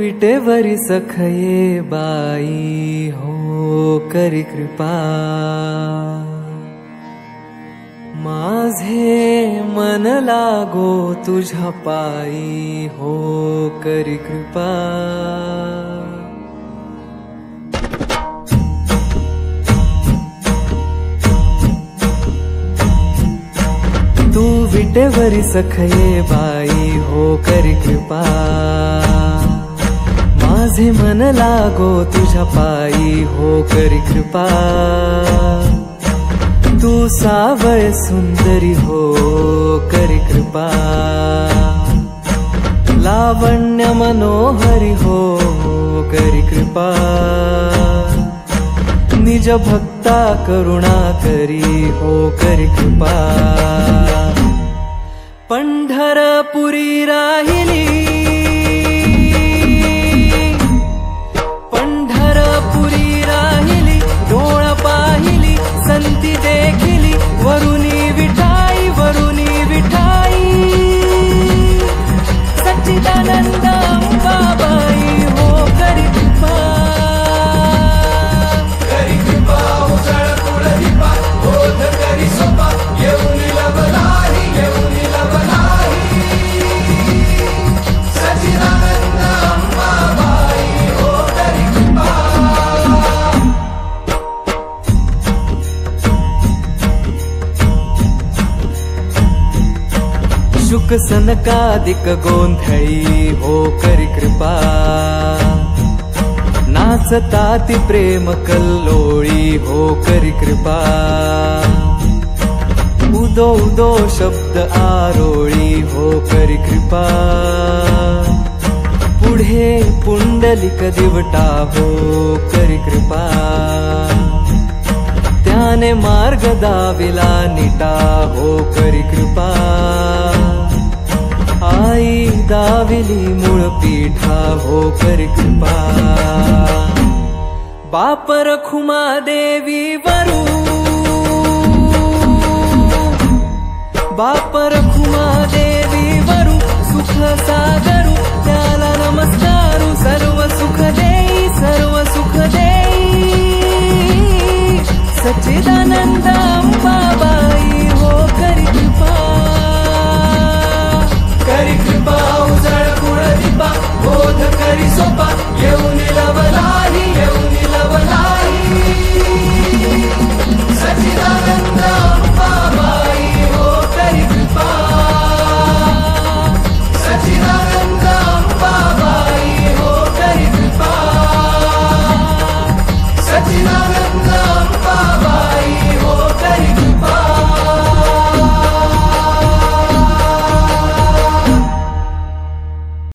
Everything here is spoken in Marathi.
विटेवरी सखये बाई हो करी कृपा माझे मन लागो तुझ्या पायी हो करी कृपा तू विटेवरी सखये बाई हो करी कृपा माझे मन लागो तुझ्या पायी हो करी कृपा तू सावळ सुंदरी हो करी कृपा लावण्य मनोहरी हो करी कृपा निज भक्ता करुणा करी हो करी कृपा पंढरपुरी राहिली पंढरपुरी राहिली डोळ पाहिली संती देखिली वरुणी विठाई सच्चिदानंद अंबाबाई हो करी कृपा उजळ कुळदीपा बोध करी सोपा येऊन लबलाही सच्चिदानंद अंबाबाई हो करी कृपा शुक सनकादिक गोंधळी हो करी कृपा नाचताती प्रेम कल्लोळी हो करी कृपा उदो उदो शब्द आरोळी हो करी कृपा पुढे पुंडलिक दिवटा हो करी कृपा त्याने मार्ग दाविला निटा हो करी कृपा आई दाविली मूळ पीठा हो करी कृपा बाप रखुमा देवी वरू बाप रखुमा देवी वरू सुख सागरू त्याला नमस्कारू सर्व सुख देई सच्चिदानंद अंबाबाई हो करी कृपा उजळ कुळदीपा बोध करी सोपा